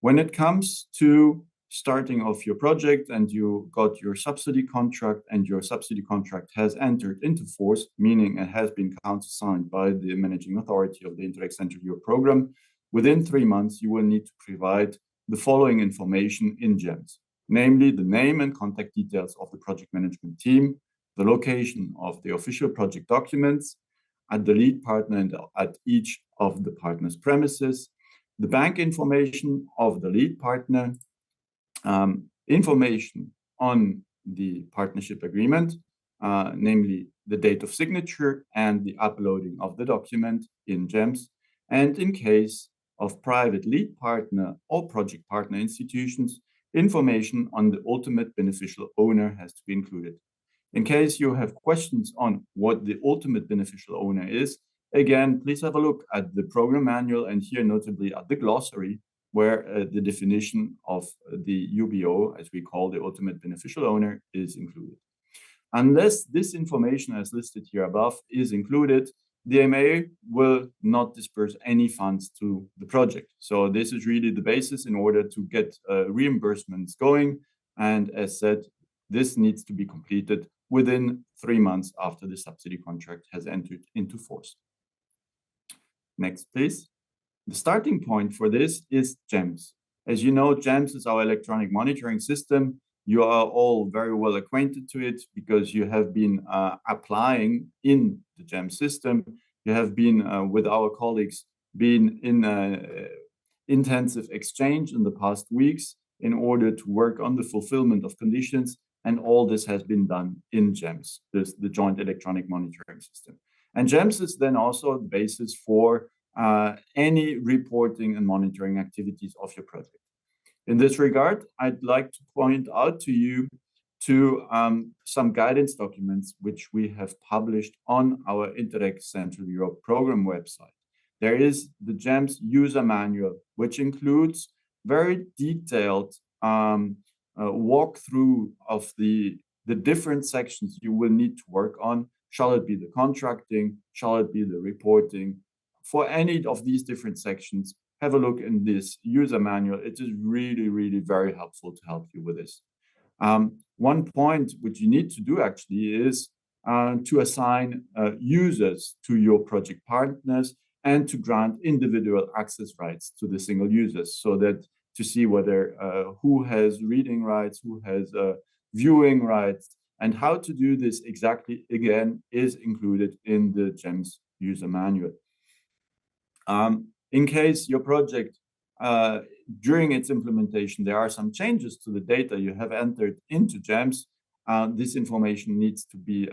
When it comes to starting off your project and you got your subsidy contract and your subsidy contract has entered into force, meaning it has been countersigned by the managing authority of the Interreg CENTRAL EUROPE program, within 3 months, you will need to provide the following information in GEMS, namely the name and contact details of the project management team, the location of the official project documents at the lead partner and at each of the partner's premises, the bank information of the lead partner, information on the partnership agreement, namely the date of signature and the uploading of the document in GEMS, and in case of private lead partner or project partner institutions, information on the ultimate beneficial owner has to be included. In case you have questions on what the ultimate beneficial owner is, again, please have a look at the program manual and here notably at the glossary, where the definition of the UBO, as we call the ultimate beneficial owner, is included. Unless this information as listed here above is included, the MA will not disperse any funds to the project. So this is really the basis in order to get reimbursements going. And as said, this needs to be completed within 3 months after the subsidy contract has entered into force. Next, please. The starting point for this is GEMS. As you know, GEMS is our electronic monitoring system. You are all very well acquainted to it because you have been applying in the GEMS system. You have been, with our colleagues, been in intensive exchange in the past weeks in order to work on the fulfillment of conditions. And all this has been done in GEMS, the Joint Electronic Monitoring System. And GEMS is then also the basis for any reporting and monitoring activities of your project. In this regard, I'd like to point out to you some guidance documents which we have published on our Interreg CENTRAL EUROPE program website. There is the GEMS user manual, which includes very detailed walkthrough of the different sections you will need to work on. Shall it be the contracting? Shall it be the reporting? For any of these different sections, have a look in this user manual. It is really, really very helpful to help you with this. One point which you need to do actually is to assign users to your project partners and to grant individual access rights to the single users, so that to see whether who has reading rights, who has viewing rights, and how to do this exactly, again, is included in the GEMS user manual. In case your project, during its implementation, there are some changes to the data you have entered into GEMS, this information needs to be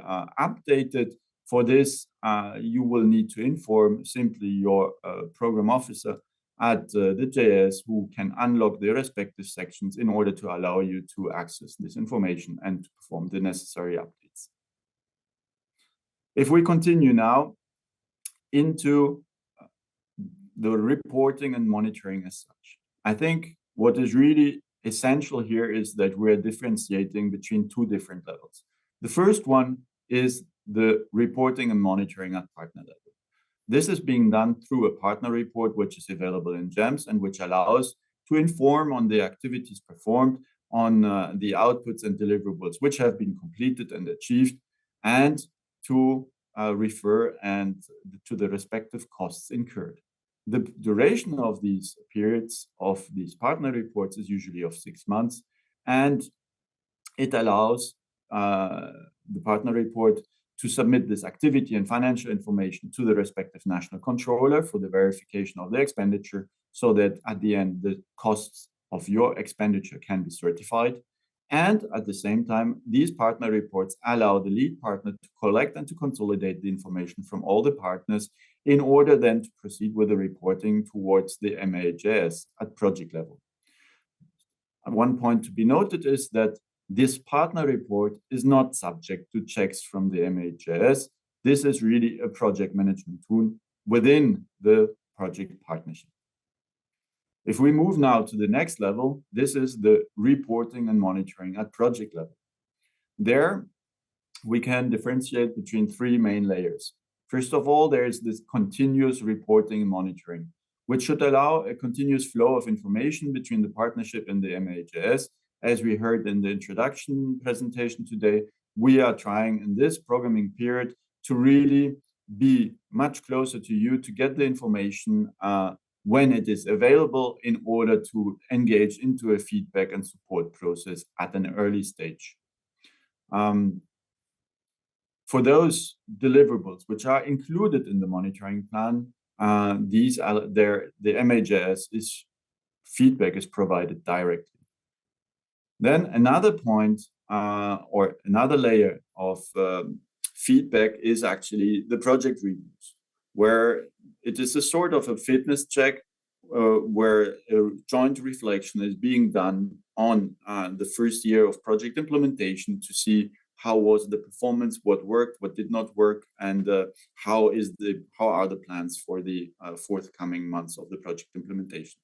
updated. For this, you will need to inform simply your program officer at the JS, who can unlock the respective sections in order to allow you to access this information and to perform the necessary updates. If we continue now into the reporting and monitoring as such, I think what is really essential here is that we're differentiating between 2 different levels. The first one is the reporting and monitoring at partner level. This is being done through a partner report, which is available in GEMS and which allows to inform on the activities performed, on the outputs and deliverables which have been completed and achieved, and to refer and to the respective costs incurred. The duration of these periods of these partner reports is usually of 6 months, and it allows the partner report to submit this activity and financial information to the respective national controller for the verification of the expenditure, so that at the end, the costs of your expenditure can be certified. And at the same time, these partner reports allow the lead partner to collect and to consolidate the information from all the partners in order then to proceed with the reporting towards the MAJS at project level. And one point to be noted is that this partner report is not subject to checks from the MAJS. This is really a project management tool within the project partnership. If we move now to the next level, this is the reporting and monitoring at project level. There, we can differentiate between 3 main layers. First of all, there is this continuous reporting and monitoring, which should allow a continuous flow of information between the partnership and the MHS. As we heard in the introduction presentation today, we are trying in this programming period to really be much closer to you to get the information when it is available in order to engage into a feedback and support process at an early stage. For those deliverables which are included in the monitoring plan, these are the MHS feedback is provided directly. Then another point or another layer of feedback is actually the project reviews, where it is a sort of a fitness check where a joint reflection is being done on the first year of project implementation to see how was the performance, what worked, what did not work, and how are the plans for the forthcoming months of the project implementation.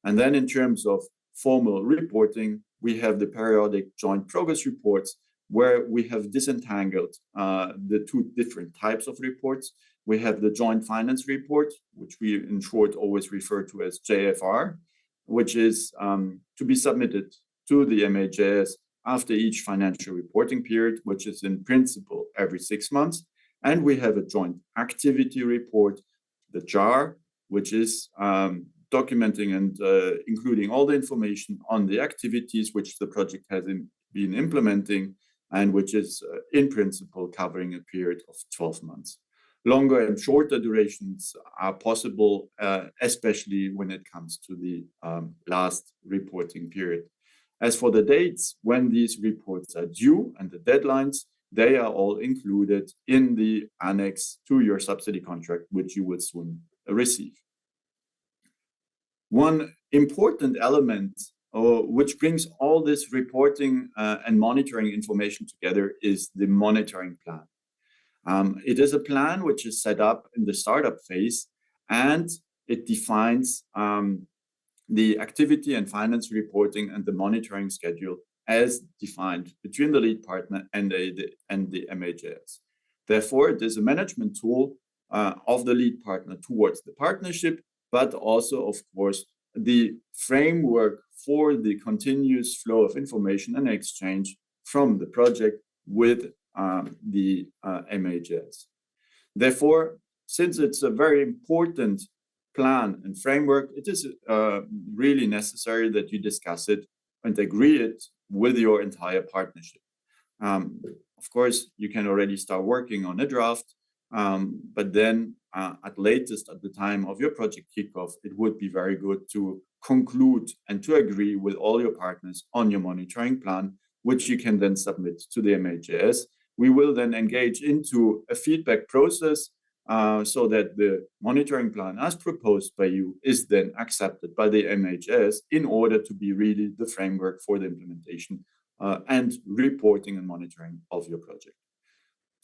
And then in terms of formal reporting, we have the periodic joint progress reports, where we have disentangled the two different types of reports. We have the joint finance report, which we in short always refer to as JFR, which is to be submitted to the MHS after each financial reporting period, which is in principle every 6 months. And we have a joint activity report, the JAR, which is documenting and including all the information on the activities which the project has been implementing, and which is in principle covering a period of 12 months. Longer and shorter durations are possible, especially when it comes to the last reporting period. As for the dates when these reports are due and the deadlines, they are all included in the annex to your subsidy contract, which you will soon receive. One important element which brings all this reporting and monitoring information together is the monitoring plan. It is a plan which is set up in the startup phase, and it defines the activity and finance reporting and the monitoring schedule as defined between the lead partner and the MHS. Therefore, it is a management tool of the lead partner towards the partnership, but also, of course, the framework for the continuous flow of information and exchange from the project with the MHS. Therefore, since it's a very important plan and framework, it is really necessary that you discuss it and agree it with your entire partnership. Of course, you can already start working on a draft, but then at latest at the time of your project kickoff, it would be very good to conclude and to agree with all your partners on your monitoring plan, which you can then submit to the MHS. We will then engage into a feedback process so that the monitoring plan as proposed by you is then accepted by the MHS in order to be really the framework for the implementation and reporting and monitoring of your project.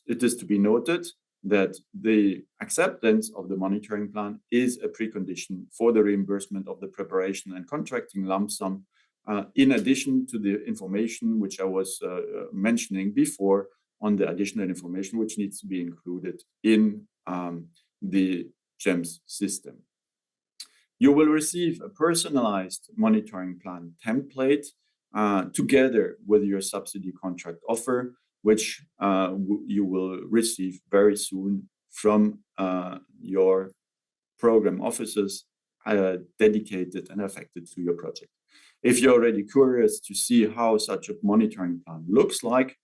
It is to be noted that the acceptance of the monitoring plan is a precondition for the reimbursement of the preparation and contracting lump sum, in addition to the information which I was mentioning before on the additional information which needs to be included in the GEMS system. You will receive a personalized monitoring plan template together with your subsidy contract offer, which you will receive very soon from your program officers dedicated and affected to your project. If you're already curious to see how such a monitoring plan looks like,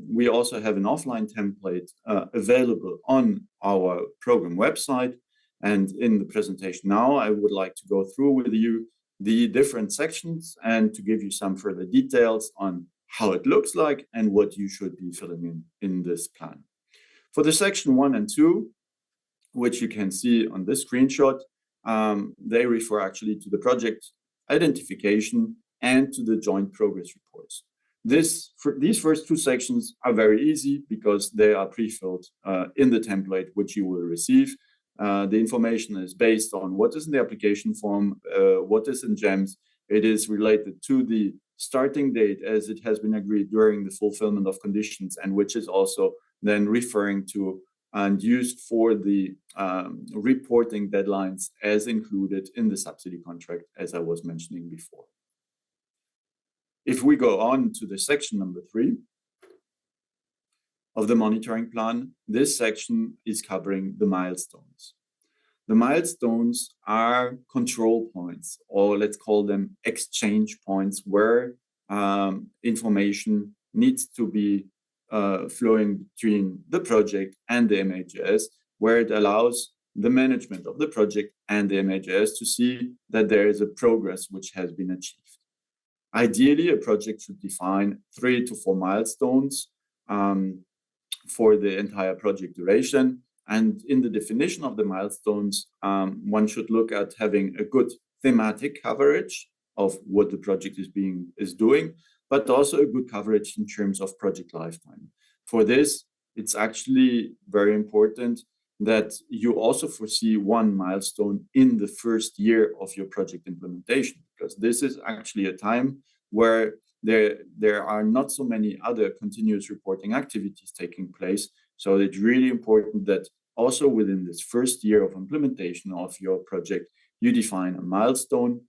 we also have an offline template available on our program website. And in the presentation now, I would like to go through with you the different sections and to give you some further details on how it looks like and what you should be filling in this plan. For the section 1 and 2, which you can see on this screenshot, they refer actually to the project identification and to the joint progress reports. These first two sections are very easy because they are pre-filled in the template which you will receive. The information is based on what is in the application form, what is in GEMS. It is related to the starting date as it has been agreed during the fulfillment of conditions, and which is also then referring to and used for the reporting deadlines as included in the subsidy contract, as I was mentioning before. If we go on to the section number 3 of the monitoring plan, this section is covering the milestones. The milestones are control points, or let's call them exchange points, where information needs to be flowing between the project and the MHS, where it allows the management of the project and the MHS to see that there is a progress which has been achieved. Ideally, a project should define 3 to 4 milestones for the entire project duration. And in the definition of the milestones, one should look at having a good thematic coverage of what the project is doing, but also a good coverage in terms of project lifetime. For this, it's actually very important that you also foresee one milestone in the first year of your project implementation, because this is actually a time where there are not so many other continuous reporting activities taking place. So it's really important that also within this first year of implementation of your project, you define a milestone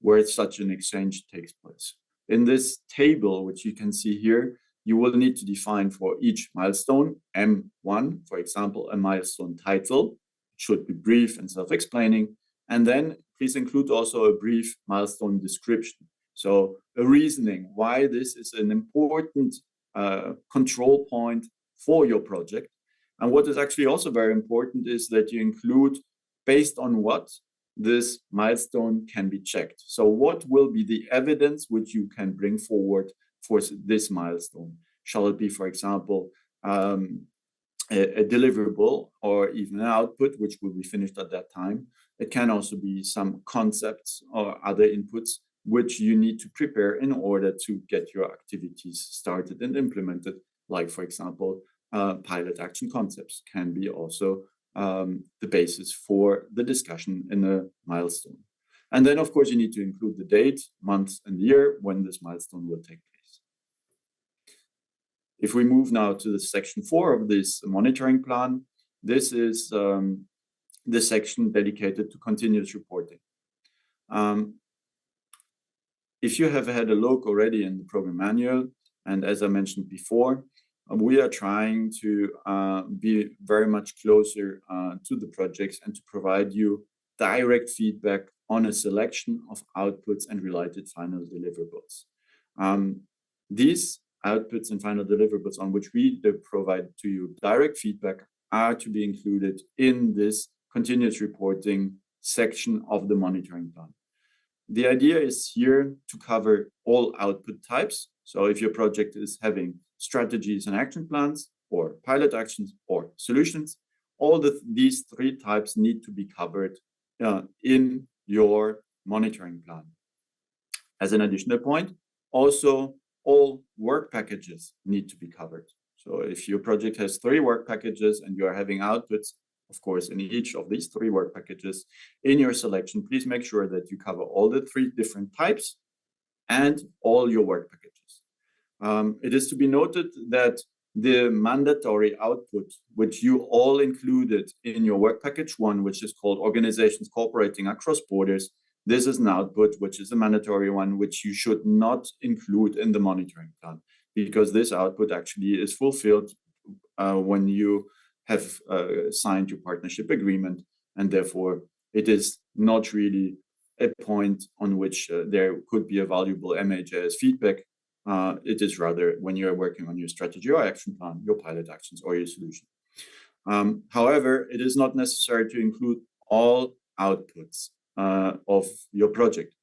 where such an exchange takes place. In this table, which you can see here, you will need to define for each milestone, M1, for example, a milestone title. It should be brief and self-explaining. And then please include also a brief milestone description. So a reasoning why this is an important control point for your project. And what is actually also very important is that you include based on what this milestone can be checked. So what will be the evidence which you can bring forward for this milestone? Shall it be, for example, a deliverable or even an output, which will be finished at that time? It can also be some concepts or other inputs which you need to prepare in order to get your activities started and implemented. Like, for example, pilot action concepts can be also the basis for the discussion in a milestone. And then, of course, you need to include the date, month, and year when this milestone will take place. If we move now to the section 4 of this monitoring plan, this is the section dedicated to continuous reporting. If you have had a look already in the program manual, and as I mentioned before, we are trying to be very much closer to the projects and to provide you direct feedback on a selection of outputs and related final deliverables. These outputs and final deliverables on which we provide to you direct feedback are to be included in this continuous reporting section of the monitoring plan. The idea is here to cover all output types. So if your project is having strategies and action plans, or pilot actions, or solutions, all these 3 types need to be covered in your monitoring plan. As an additional point, also all work packages need to be covered. So if your project has 3 work packages and you are having outputs, of course, in each of these 3 work packages in your selection, please make sure that you cover all the 3 different types and all your work packages. It is to be noted that the mandatory output, which you all included in your work package 1, which is called Organizations Cooperating Across Borders, this is an output which is a mandatory one, which you should not include in the monitoring plan, because this output actually is fulfilled when you have signed your partnership agreement, and therefore it is not really a point on which there could be a valuable MHS feedback. It is rather when you're working on your strategy or action plan, your pilot actions, or your solution. However, it is not necessary to include all outputs of your project.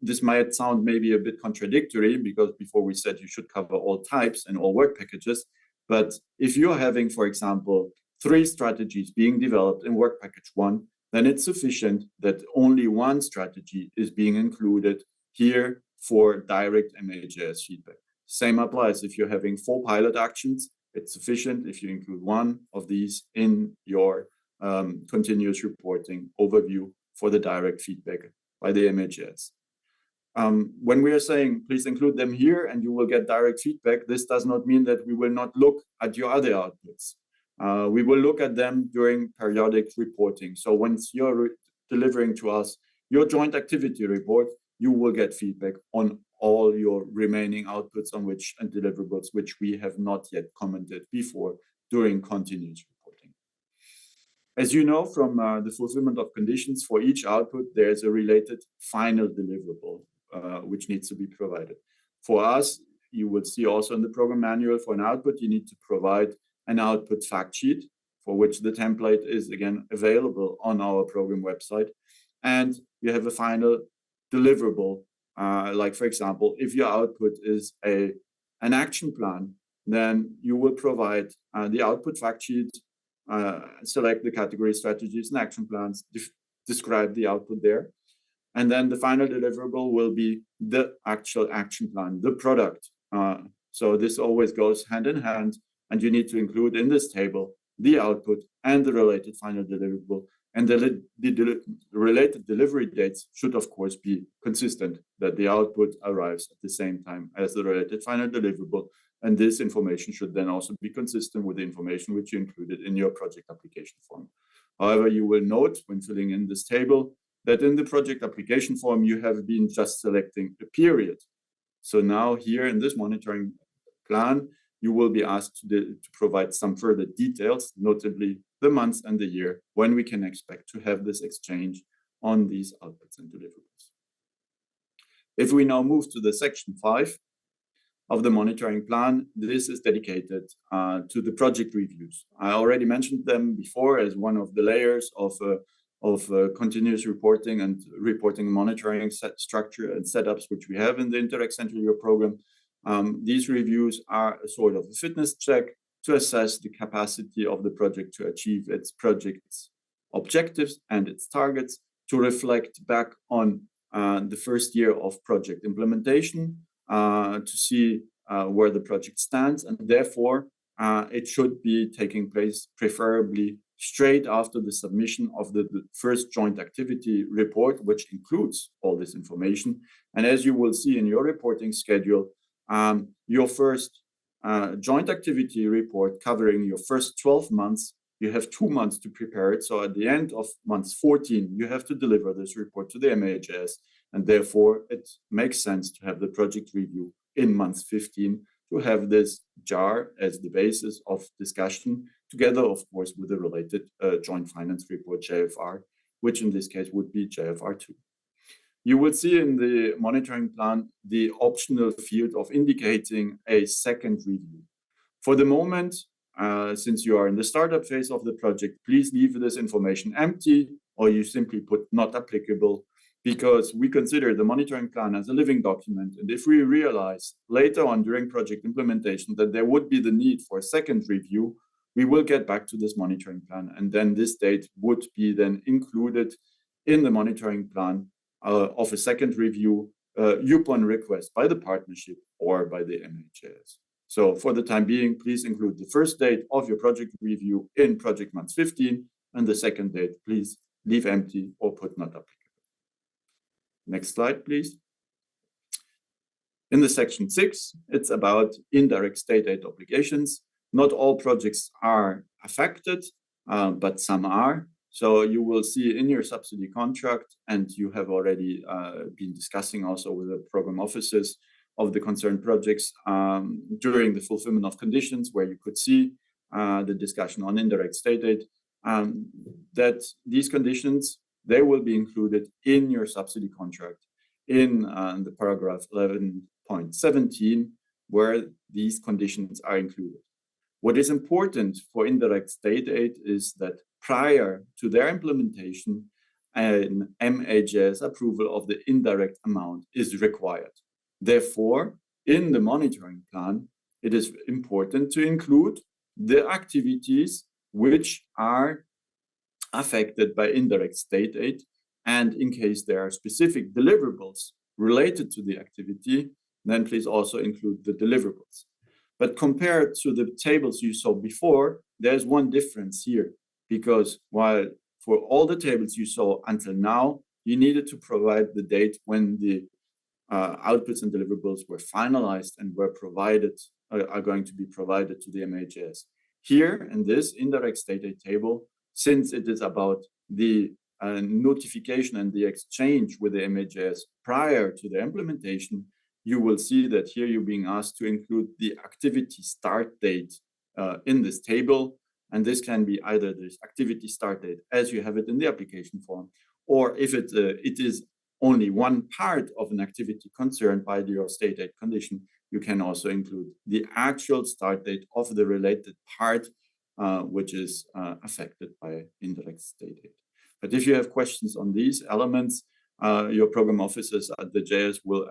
This might sound maybe a bit contradictory, because before we said you should cover all types and all work packages. But if you're having, for example, 3 strategies being developed in work package 1, then it's sufficient that only 1 strategy is being included here for direct MHS feedback. Same applies if you're having 4 pilot actions. It's sufficient if you include 1 of these in your continuous reporting overview for the direct feedback by the MHS. When we are saying, please include them here and you will get direct feedback, this does not mean that we will not look at your other outputs. We will look at them during periodic reporting. So once you're delivering to us your joint activity report, you will get feedback on all your remaining outputs on which and deliverables which we have not yet commented before during continuous reporting. As you know from the fulfillment of conditions for each output, there is a related final deliverable which needs to be provided. For us, you will see also in the program manual, for an output, you need to provide an output fact sheet for which the template is again available on our program website. And you have a final deliverable, like for example, if your output is an action plan, then you will provide the output fact sheet, select the category strategies and action plans, describe the output there. And then the final deliverable will be the actual action plan, the product. So this always goes hand in hand, and you need to include in this table the output and the related final deliverable. And the related delivery dates should, of course, be consistent, that the output arrives at the same time as the related final deliverable. And this information should then also be consistent with the information which you included in your project application form. However, you will note when filling in this table that in the project application form, you have been just selecting a period. So now here in this monitoring plan, you will be asked to provide some further details, notably the months and the year, when we can expect to have this exchange on these outputs and deliverables. If we now move to the section 5 of the monitoring plan, this is dedicated to the project reviews. I already mentioned them before as one of the layers of continuous reporting and monitoring structure and setups which we have in the Interreg CENTRAL EUROPE program. These reviews are a sort of a fitness check to assess the capacity of the project to achieve its project's objectives and its targets, to reflect back on the first year of project implementation, to see where the project stands, and therefore it should be taking place preferably straight after the submission of the first joint activity report, which includes all this information. And as you will see in your reporting schedule, your first joint activity report covering your first 12 months, you have 2 months to prepare it. So at the end of month 14, you have to deliver this report to the MHS, and therefore it makes sense to have the project review in month 15 to have this JAR as the basis of discussion, together, of course, with the related joint finance report, JFR, which in this case would be JFR2. You will see in the monitoring plan the optional field of indicating a second review. For the moment, since you are in the startup phase of the project, please leave this information empty, or you simply put not applicable, because we consider the monitoring plan as a living document. And if we realize later on during project implementation that there would be the need for a second review, we will get back to this monitoring plan. And then this date would be then included in the monitoring plan of a second review upon request by the partnership or by the MHS. So for the time being, please include the first date of your project review in project month 15, and the second date, please leave empty or put not applicable. Next slide, please. In the section 6, it's about indirect state aid obligations. Not all projects are affected, but some are. So you will see in your subsidy contract, and you have already been discussing also with the program offices of the concerned projects during the fulfillment of conditions, where you could see the discussion on indirect state aid, that these conditions, they will be included in your subsidy contract in the paragraph 11.17, where these conditions are included. What is important for indirect state aid is that prior to their implementation, an MHS approval of the indirect amount is required. Therefore, in the monitoring plan, it is important to include the activities which are affected by indirect state aid, and in case there are specific deliverables related to the activity, then please also include the deliverables. But compared to the tables you saw before, there's one difference here, because while for all the tables you saw until now, you needed to provide the date when the outputs and deliverables were finalized and were provided, are going to be provided to the MHS. Here in this indirect state aid table, since it is about the notification and the exchange with the MHS prior to the implementation, you will see that here you're being asked to include the activity start date in this table. And this can be either this activity start date as you have it in the application form, or if it is only one part of an activity concerned by your state aid condition, you can also include the actual start date of the related part, which is affected by indirect state aid. But if you have questions on these elements, your program officers at the JS will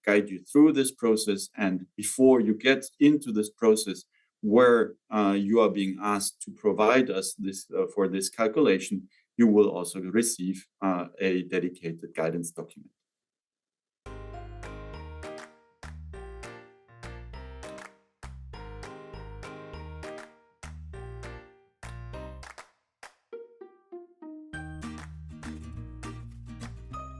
guide you through this process. And before you get into this process where you are being asked to provide us this for this calculation, you will also receive a dedicated guidance document.